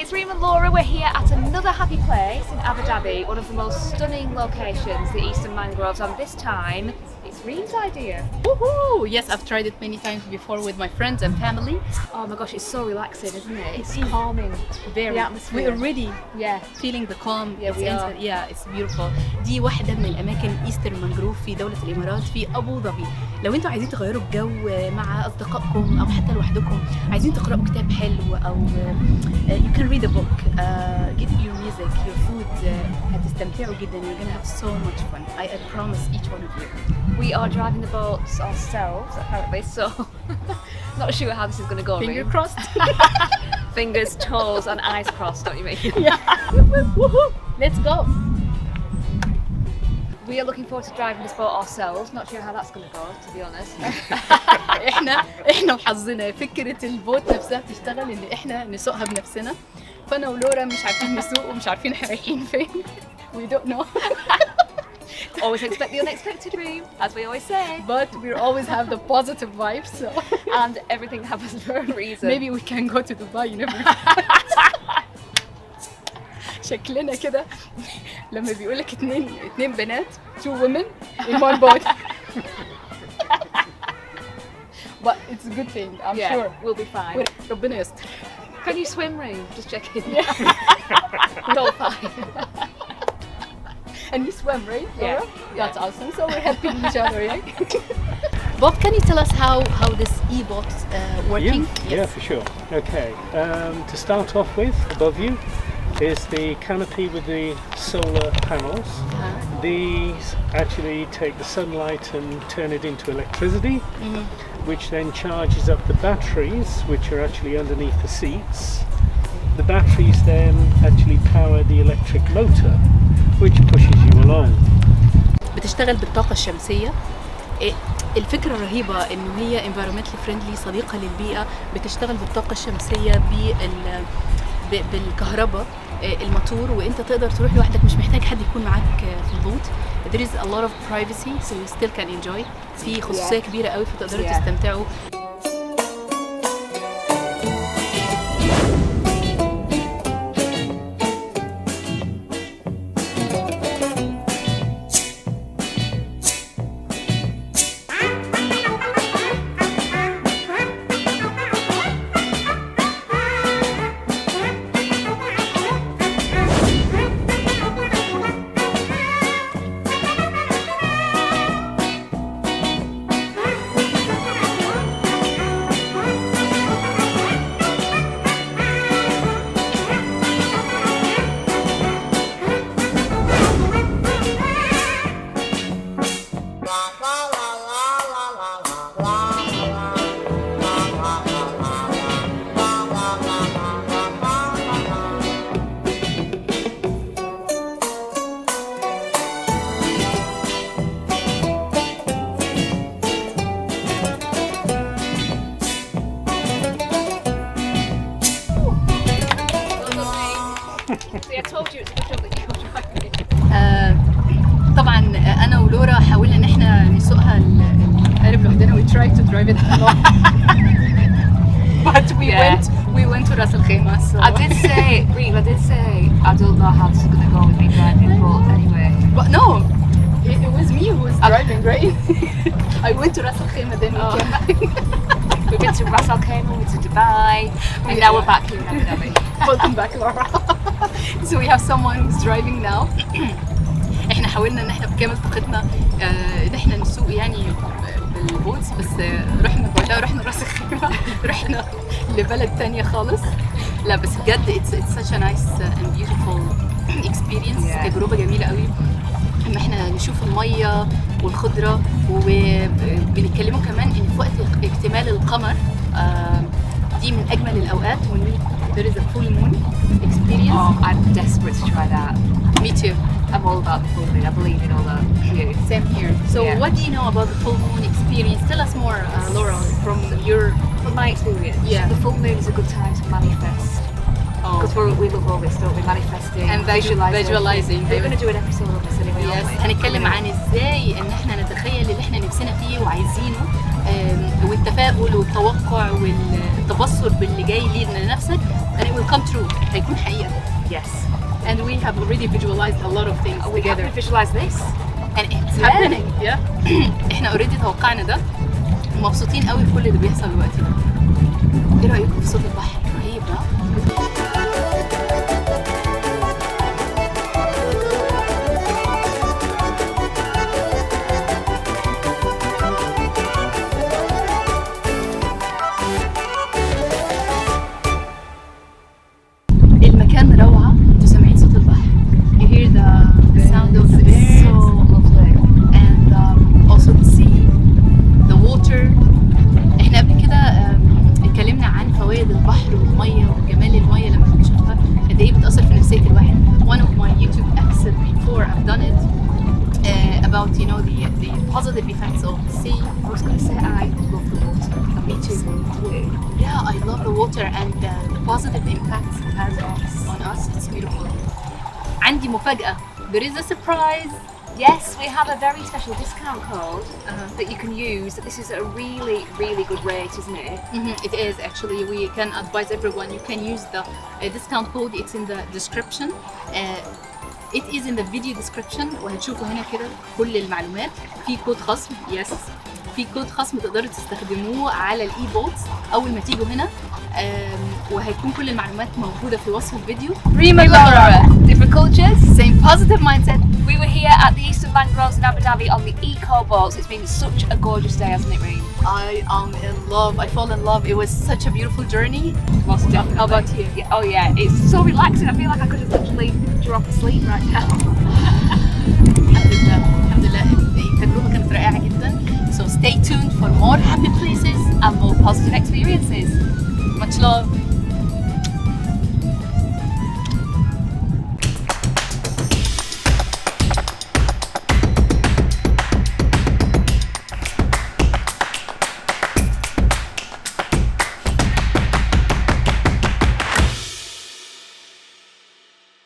it's Reem and Laura. We're here at another happy place in Abu Dhabi, one of the most stunning locations, the Eastern Mangroves, and this time it's Reem's idea. Woohoo! Yes, I've tried it many times before with my friends and family. Oh my gosh, it's so relaxing, isn't it? It's calming. Very. The atmosphere. We're already feeling the calm. Yeah, we are. Yeah, it's beautiful. دي واحدة من الأماكن إيسترن مانجروف في دولة الإمارات في أبو ظبي. لو أنتوا عايزين تغيروا الجو مع أصدقائكم أو حتى لوحدكم، عايزين تقرأوا كتاب حلو أو you can read a book, get your music, your food, هتستمتعوا جدا. You're gonna have so much fun. I promise each one of you. We are driving the boats ourselves, apparently, so not sure how this is going to go. Finger crossed. Fingers, toes, and eyes crossed, don't you mean? Yeah. Let's go. We are looking forward to driving this boat ourselves. Not sure how that's going to go, to be honest. احنا وحظنا فكرة البوت نفسها بتشتغل ان احنا نسوقها بنفسنا. فانا ولورا مش عارفين نسوق ومش عارفين احنا رايحين فين. We don't know. Always expect the unexpected, Reem, as we always say. But we always have the positive vibes, so. And everything happens for a reason. Maybe we can go to Dubai, you never know. شكلنا كده لما بيقولك اتنين بنات, 2 women in one boat. But it's a good thing, I'm sure. We'll be fine. ربنا يستر. Can you swim, Reem? Just checking. Yeah. We're all fine. And you swim, right? Yeah. That's awesome. So we're helping each other, right? Bob, can you tell us how this e-boat's working? Yeah, for sure. Okay. To start off with, above you is the canopy with the solar panels. These actually take the sunlight and turn it into electricity, which then charges up the batteries, which are actually underneath the seats. The batteries then actually power the electric motor, which pushes you along. بتشتغل بالطاقة الشمسية. الفكرة الرهيبة إنه هي environmentally friendly, صديقة للبيئة. بتشتغل بالطاقة الشمسية بالكهرباء الموتور, وانت تقدر تروح لوحدك, مش محتاج حد يكون معاك في البوت. There is a lot of privacy, so you still can enjoy. في خصوصية كبيرة قوي, فتقدروا تستمتعوا. طبعا انا ولورا حاولنا ان احنا نسوقها القارب لوحدنا. We tried to drive it alone. But we went to راس الخيمة. So. I did say I don't know how this is going to go with me driving the boat anyway. But no, it was me who was driving, right? I went to راس الخيمة, then we came back. We've been to Ras Al Khaimah, we went to Dubai, and now we're back here in Abu Dhabi. Welcome back, Laura. So we have someone who's driving now. احنا حاولنا ان احنا بكامل طاقتنا ان احنا نسوق يعني بالبوتس, بس رحنا بعدها, رحنا راس الخيمة, رحنا لبلد تانية خالص. لا بس بجد it's such a nice and beautiful experience. تجربة جميلة قوي ان احنا نشوف المية والخضرة, وبنتكلموا كمان ان في وقت اكتمال القمر دي من اجمل الاوقات. There is a full moon experience. Oh, I'm desperate to try that. Me too. I'm all about the full moon. I believe in all that. Same here. So what do you know about the full moon experience? Tell us more, Laura, from my experience. The full moon is a good time to manifest Because we love all this stuff, we manifesting and visualizing. We're going to do an episode on this anyway. Yes. هنتكلم عن ازاي ان احنا نتخيل اللي احنا نفسنا فيه وعايزينه، والتفاؤل والتوقع والتبصر باللي جاي لينا نفسك، and it will come true. هيكون حقيقة. Yes. And we have already visualized a lot of things together. We have to visualize this. And it's happening. Yeah. احنا already توقعنا ده ومبسوطين قوي بكل اللي بيحصل دلوقتي. ايه رأيكم في صوت البحر؟ رهيب ها؟ المكان روعة. انتوا سامعين صوت البحر. You hear the sound of the birds. So lovely. And also the sea, the water. احنا قبل كده اتكلمنا عن فوائد البحر والمية وجمال المية لما بنشوفها قد ايه بتأثر في نفسية الواحد. One of my YouTube episodes before I've done it about the positive effects of the sea. I was going to say I love the water. Me too. Yeah, I love the water and the positive impacts it has on us. It's beautiful. عندي مفاجأة. There is a surprise. Yes, we have a very special discount code that you can use. This is a really, really good rate, isn't it? It is actually. We can advise everyone. You can use the discount code. It's in the description. It is in the video description. وهتشوفوا هنا كده كل المعلومات. في كود خصم. Yes. في كود خصم تقدروا تستخدموه على الاي بوتس اول ما تيجوا هنا. وهيكون كل المعلومات موجودة في وصف الفيديو. Reem Laura, different cultures, same positive mindset. We were here at the Eastern Mangroves in Abu Dhabi on the eco boats. It's been such a gorgeous day, hasn't it, Reem? I am in love. I fall in love. It was such a beautiful journey. Most definitely. How about you? Yeah, oh yeah, it's so relaxing. I feel like I could just literally drop asleep right now. الحمد لله التجربة كانت رائعة جدا. So stay tuned for more happy places and more positive experiences. Much love.